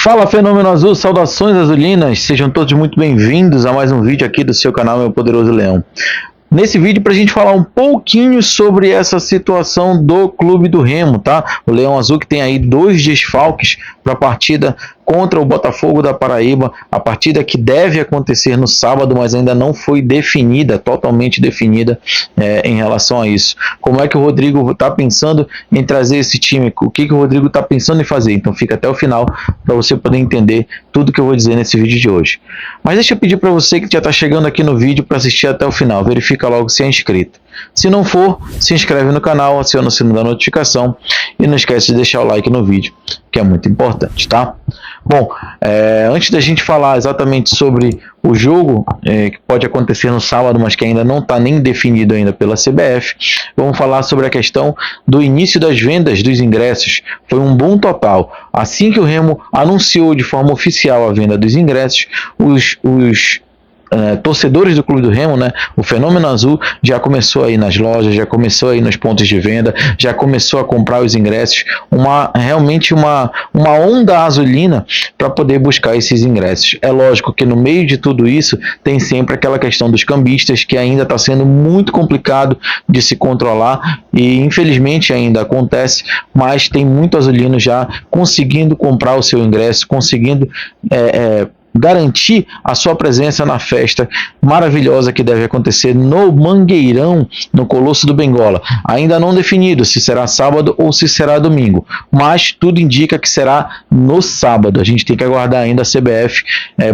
Fala, Fenômeno Azul, saudações azulinas, sejam todos muito bem-vindos a mais um vídeo aqui do seu canal Meu Poderoso Leão. Nesse vídeo para a gente falar um pouquinho sobre essa situação do Clube do Remo, tá? O Leão Azul que tem aí 2 desfalques para a partida contra o Botafogo da Paraíba, a partida que deve acontecer no sábado, mas ainda não foi definida, totalmente definida em relação a isso. Como é que o Rodrigo está pensando em trazer esse time? O que o Rodrigo está pensando em fazer? Então fica até o final para você poder entender tudo que eu vou dizer nesse vídeo de hoje. Mas deixa eu pedir para você que já está chegando aqui no vídeo para assistir até o final, verifica logo se é inscrito. Se não for, se inscreve no canal, aciona o sino da notificação e não esquece de deixar o like no vídeo, que é muito importante, tá? Bom, antes da gente falar exatamente sobre o jogo que pode acontecer no sábado, mas que ainda não está nem definido ainda pela CBF, vamos falar sobre a questão do início das vendas dos ingressos. Foi um bom total. Assim que o Remo anunciou de forma oficial a venda dos ingressos, os torcedores do Clube do Remo, né, o Fenômeno Azul já começou aí nas lojas, já começou aí nos pontos de venda, já começou a comprar os ingressos, realmente uma onda azulina para poder buscar esses ingressos. É lógico que no meio de tudo isso tem sempre aquela questão dos cambistas, que ainda está sendo muito complicado de se controlar e infelizmente ainda acontece, mas tem muito azulino já conseguindo comprar o seu ingresso, conseguindo garantir a sua presença na festa maravilhosa que deve acontecer no Mangueirão, no Colosso do Bengola. Ainda não definido se será sábado ou se será domingo, mas tudo indica que será no sábado. A gente tem que aguardar ainda a CBF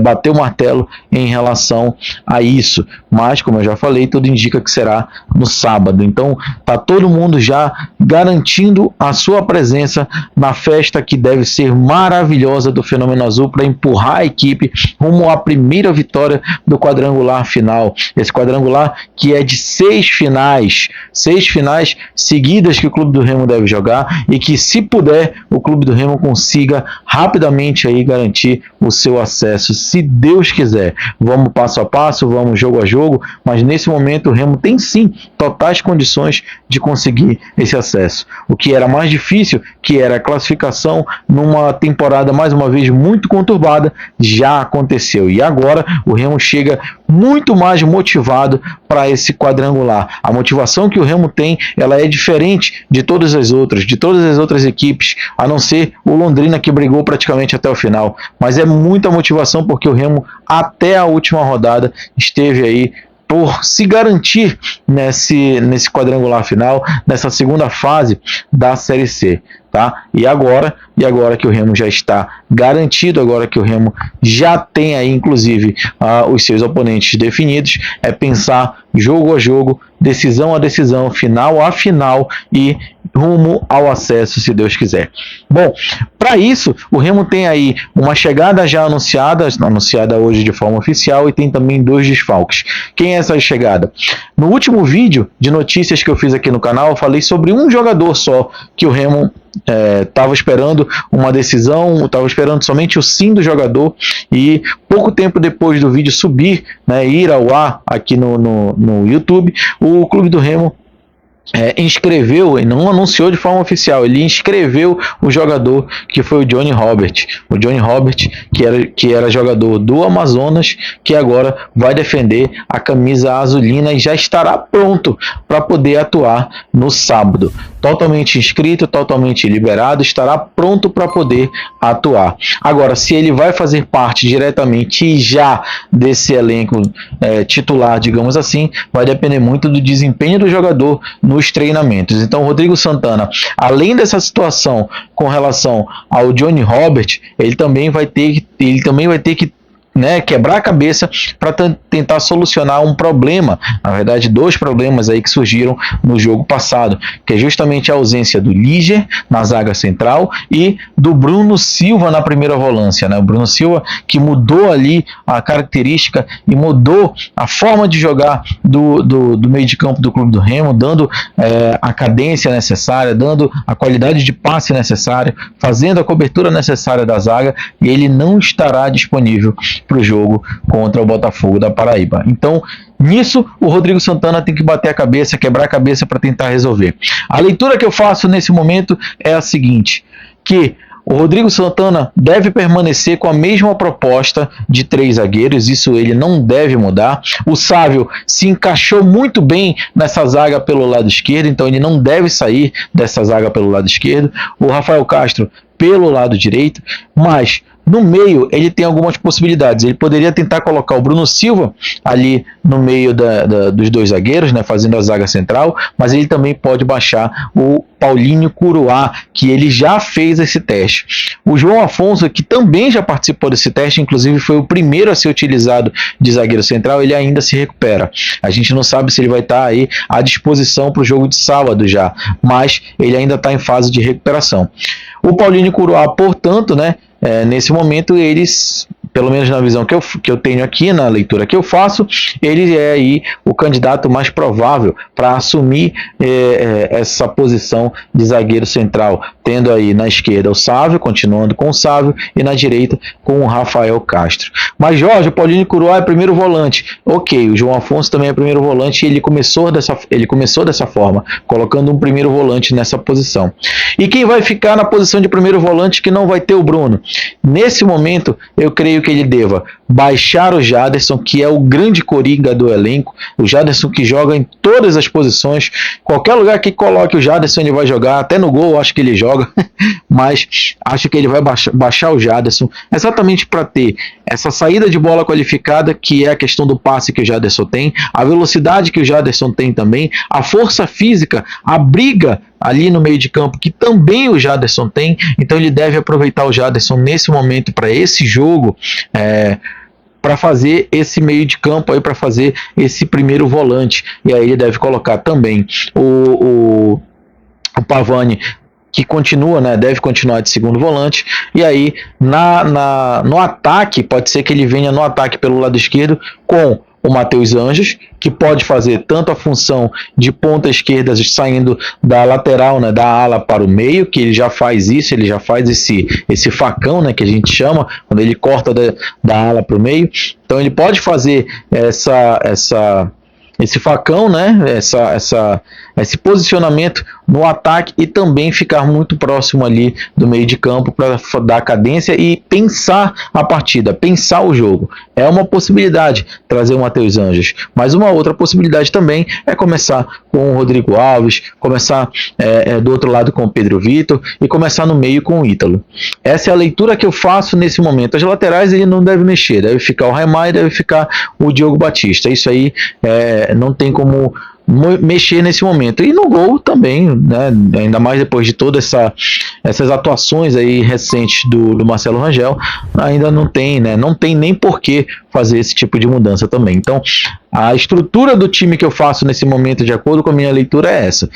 bater o martelo em relação a isso, mas como eu já falei, tudo indica que será no sábado. Então tá todo mundo já garantindo a sua presença na festa que deve ser maravilhosa do Fenômeno Azul para empurrar a equipe rumo à primeira vitória do quadrangular final. Esse quadrangular que é de 6 finais seguidas que o Clube do Remo deve jogar e que, se puder, o Clube do Remo consiga rapidamente aí garantir o seu acesso, se Deus quiser. Vamos passo a passo, vamos jogo a jogo, mas nesse momento o Remo tem sim totais condições de conseguir esse acesso. O que era mais difícil, que era a classificação numa temporada mais uma vez muito conturbada, já aconteceu. E agora o Remo chega muito mais motivado para esse quadrangular. A motivação que o Remo tem, ela é diferente de todas as outras equipes, a não ser o Londrina, que brigou praticamente até o final. Mas é muita motivação porque o Remo até a última rodada esteve aí por se garantir nesse quadrangular final, nessa segunda fase da Série C. Tá? E agora que o Remo já está garantido, agora que o Remo já tem aí inclusive os seus oponentes definidos, é pensar jogo a jogo, decisão a decisão, final a final e rumo ao acesso, se Deus quiser. Bom, para isso o Remo tem aí uma chegada já anunciada hoje de forma oficial, e tem também 2 desfalques. Quem é essa chegada? No último vídeo de notícias que eu fiz aqui no canal, eu falei sobre um jogador só que o Remo estava esperando uma decisão, estava esperando somente o sim do jogador, e pouco tempo depois do vídeo subir, ir ao ar aqui no YouTube, o Clube do Remo inscreveu, e não anunciou de forma oficial, ele inscreveu o jogador, que foi o Johnny Robert, que era jogador do Amazonas, que agora vai defender a camisa azulina e já estará pronto para poder atuar no sábado. Totalmente inscrito, totalmente liberado, estará pronto para poder atuar. Agora, se ele vai fazer parte diretamente já desse elenco titular, digamos assim, vai depender muito do desempenho do jogador nos treinamentos. Então, o Rodrigo Santana, além dessa situação com relação ao Johnny Robert, ele também vai ter que quebrar a cabeça para tentar solucionar um problema, na verdade 2 problemas aí que surgiram no jogo passado, que é justamente a ausência do Líger na zaga central e do Bruno Silva na primeira volância, O Bruno Silva, que mudou ali a característica e mudou a forma de jogar do meio de campo do Clube do Remo, dando a cadência necessária, dando a qualidade de passe necessária, fazendo a cobertura necessária da zaga, e ele não estará disponível para o jogo contra o Botafogo da Paraíba. Então, nisso, o Rodrigo Santana tem que bater a cabeça, quebrar a cabeça para tentar resolver. A leitura que eu faço nesse momento é a seguinte, que O Rodrigo Santana deve permanecer com a mesma proposta de 3 zagueiros, isso ele não deve mudar. O Sávio se encaixou muito bem nessa zaga pelo lado esquerdo, então ele não deve sair dessa zaga pelo lado esquerdo. O Rafael Castro pelo lado direito, mas no meio ele tem algumas possibilidades. Ele poderia tentar colocar o Bruno Silva ali no meio dos 2 zagueiros, né, fazendo a zaga central, mas ele também pode baixar o Paulinho Curuá, que ele já fez esse teste. O João Afonso, que também já participou desse teste, inclusive foi o primeiro a ser utilizado de zagueiro central, ele ainda se recupera. A gente não sabe se ele vai estar aí à disposição para o jogo de sábado já, mas ele ainda está em fase de recuperação. O Paulinho Curuá, portanto, né, nesse momento, eles, pelo menos na visão que eu tenho aqui, na leitura que eu faço, ele é aí o candidato mais provável para assumir essa posição de zagueiro central, tendo aí na esquerda o Sávio, continuando com o Sávio, e na direita com o Rafael Castro. Mas Jorge, o Paulinho Curuá é primeiro volante. Ok, o João Afonso também é primeiro volante, e ele começou dessa forma, colocando um primeiro volante nessa posição. E quem vai ficar na posição de primeiro volante que não vai ter o Bruno? Nesse momento, eu creio que ele deva baixar o Jaderson, que é o grande coringa do elenco. O Jaderson que joga em todas as posições. Qualquer lugar que coloque o Jaderson, ele vai jogar. Até no gol, acho que ele joga. Mas acho que ele vai baixar o Jaderson, exatamente para ter essa saída de bola qualificada, que é a questão do passe que o Jaderson tem, a velocidade que o Jaderson tem também, a força física, a briga ali no meio de campo, que também o Jaderson tem. Então ele deve aproveitar o Jaderson nesse momento para esse jogo, para fazer esse meio de campo aí, para fazer esse primeiro volante. E aí ele deve colocar também o Pavani, que continua, né, deve continuar de segundo volante. E aí no ataque, pode ser que ele venha no ataque pelo lado esquerdo com o Matheus Anjos, que pode fazer tanto a função de ponta esquerda saindo da lateral, né, da ala para o meio, que ele já faz isso, ele já faz esse facão, né, que a gente chama, quando ele corta da ala para o meio. Então ele pode fazer esse facão, né, esse posicionamento no ataque, e também ficar muito próximo ali do meio de campo para dar cadência e pensar a partida, pensar o jogo. É uma possibilidade trazer o Matheus Anjos, mas uma outra possibilidade também é começar com o Rodrigo Alves, começar do outro lado com o Pedro Vitor e começar no meio com o Ítalo. Essa é a leitura que eu faço nesse momento. As laterais ele não deve mexer, deve ficar o Raimar e deve ficar o Diogo Batista. Isso aí não tem como mexer nesse momento. E no gol também, né, ainda mais depois de todas essas atuações aí recentes do Marcelo Rangel, ainda não tem nem por que fazer esse tipo de mudança também. Então a estrutura do time que eu faço nesse momento, de acordo com a minha leitura, é essa.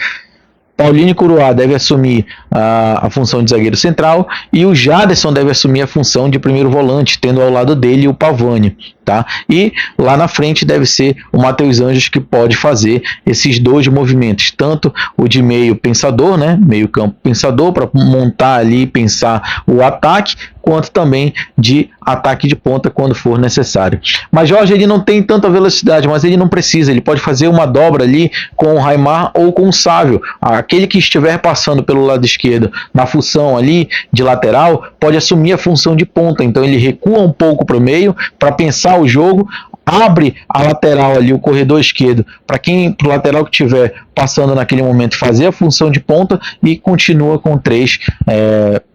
Paulinho Curuá deve assumir a função de zagueiro central, e o Jaderson deve assumir a função de primeiro volante, tendo ao lado dele o Pavani. Tá? E lá na frente deve ser o Matheus Anjos, que pode fazer esses 2 movimentos, tanto o de meio pensador, né, meio campo pensador, para montar ali e pensar o ataque, quanto também de ataque de ponta quando for necessário. Mas Jorge, ele não tem tanta velocidade, mas ele não precisa, ele pode fazer uma dobra ali com o Raimar ou com o Sávio. Aquele que estiver passando pelo lado esquerdo na função ali de lateral pode assumir a função de ponta, então ele recua um pouco para o meio para pensar o jogo, abre a lateral ali, o corredor esquerdo, para o lateral que estiver passando naquele momento fazer a função de ponta, e continua com 3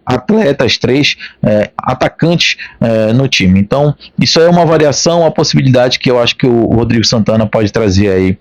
atletas, 3 atacantes no time. Então isso é uma variação, uma possibilidade que eu acho que o Rodrigo Santana pode trazer aí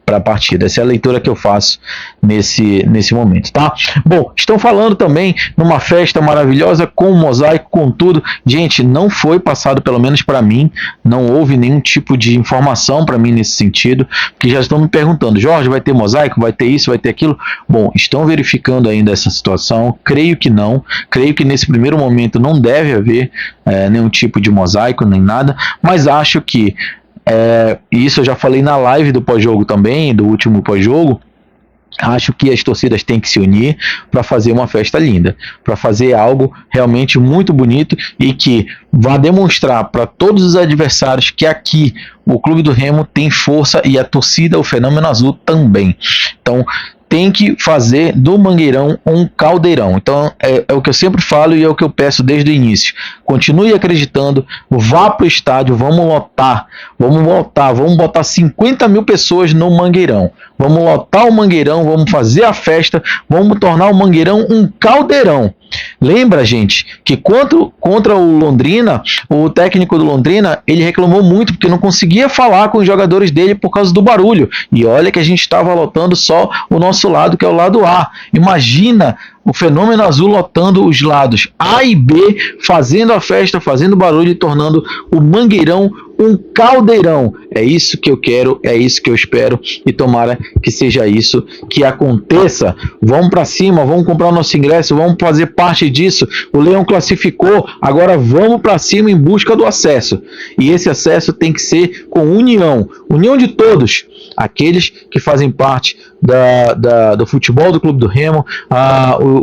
para a partida. Essa é a leitura que eu faço nesse momento, tá? Bom, estão falando também numa festa maravilhosa com mosaico, com tudo. Gente, não foi passado, pelo menos para mim, não houve nenhum tipo de informação para mim nesse sentido, que já estão me perguntando: Jorge, vai ter mosaico, vai ter isso, vai ter aquilo? Bom, estão verificando ainda essa situação, creio que não, creio que nesse primeiro momento não deve haver nenhum tipo de mosaico, nem nada, mas acho que e isso eu já falei na live do pós-jogo também, do último pós-jogo. Acho que as torcidas têm que se unir para fazer uma festa linda, para fazer algo realmente muito bonito, e que vá demonstrar para todos os adversários que aqui o Clube do Remo tem força, e a torcida, o Fenômeno Azul, também. Então tem que fazer do Mangueirão um caldeirão. Então é o que eu sempre falo e é o que eu peço desde o início. Continue acreditando, vá para o estádio, vamos lotar, vamos botar 50 mil pessoas no Mangueirão. Vamos lotar o Mangueirão, vamos fazer a festa, vamos tornar o Mangueirão um caldeirão. Lembra, gente, que contra o Londrina, o técnico do Londrina, ele reclamou muito porque não conseguia falar com os jogadores dele por causa do barulho. E olha que a gente estava lotando só o nosso lado, que é o lado A. Imagina o Fenômeno Azul lotando os lados A e B, fazendo a festa, fazendo barulho e tornando o Mangueirão um caldeirão. É isso que eu quero, é isso que eu espero e tomara que seja isso que aconteça. Vamos para cima, vamos comprar o nosso ingresso, vamos fazer parte disso. O Leão classificou, agora vamos para cima em busca do acesso. E esse acesso tem que ser com união de todos. Aqueles que fazem parte do futebol do Clube do Remo,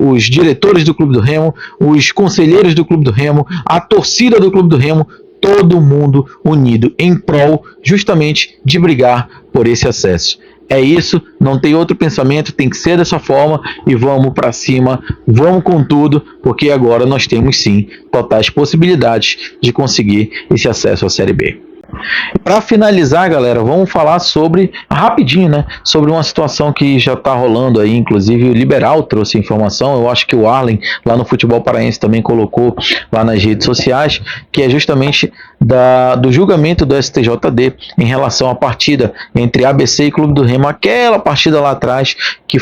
os diretores do Clube do Remo, os conselheiros do Clube do Remo, a torcida do Clube do Remo, todo mundo unido em prol justamente de brigar por esse acesso. É isso, não tem outro pensamento, tem que ser dessa forma e vamos para cima, vamos com tudo, porque agora nós temos sim totais possibilidades de conseguir esse acesso à Série B. Para finalizar, galera, vamos falar rapidinho, né, sobre uma situação que já está rolando aí, inclusive o Liberal trouxe informação, eu acho que o Arlen lá no Futebol Paraense também colocou lá nas redes sociais, que é justamente do julgamento do STJD em relação à partida entre ABC e Clube do Remo, aquela partida lá atrás que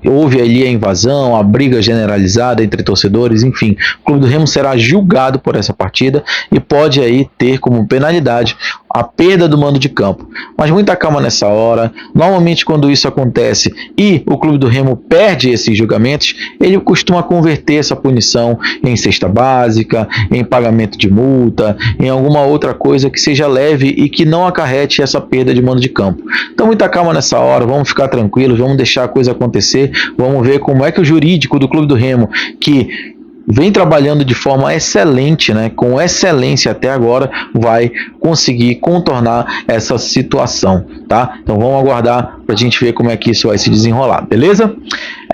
houve ali a invasão, a briga generalizada entre torcedores, enfim, o Clube do Remo será julgado por essa partida e pode aí ter como penalidade a perda do mando de campo. Mas muita calma nessa hora. Normalmente quando isso acontece e o Clube do Remo perde esses julgamentos, ele costuma converter essa punição em cesta básica, em pagamento de multa, em alguma outra coisa que seja leve e que não acarrete essa perda de mando de campo. Então muita calma nessa hora, vamos ficar tranquilos, vamos deixar a coisa acontecer, vamos ver como é que o jurídico do Clube do Remo, que vem trabalhando de forma excelente, né, com excelência até agora, vai conseguir contornar essa situação, tá? Então vamos aguardar para a gente ver como é que isso vai se desenrolar, beleza?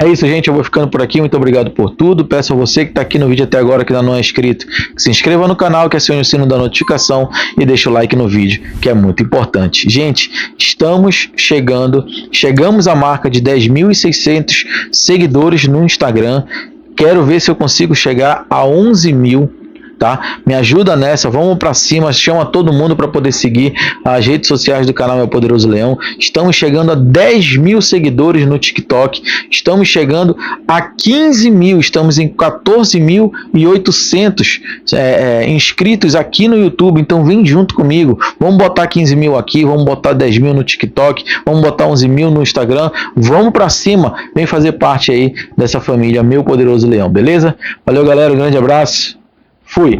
É isso, gente, eu vou ficando por aqui, muito obrigado por tudo, peço a você que está aqui no vídeo até agora, que ainda não é inscrito, que se inscreva no canal, que acione o sino da notificação e deixe o like no vídeo, que é muito importante. Gente, chegamos à marca de 10.600 seguidores no Instagram. Quero ver se eu consigo chegar a 11 mil, tá? Me ajuda nessa, vamos para cima, chama todo mundo para poder seguir as redes sociais do canal Meu Poderoso Leão. Estamos chegando a 10 mil seguidores no TikTok, estamos chegando a 15 mil, estamos em 14.800 inscritos aqui no YouTube, então vem junto comigo, vamos botar 15 mil aqui, vamos botar 10 mil no TikTok, vamos botar 11 mil no Instagram, vamos para cima, vem fazer parte aí dessa família Meu Poderoso Leão, beleza? Valeu, galera, um grande abraço. Fui!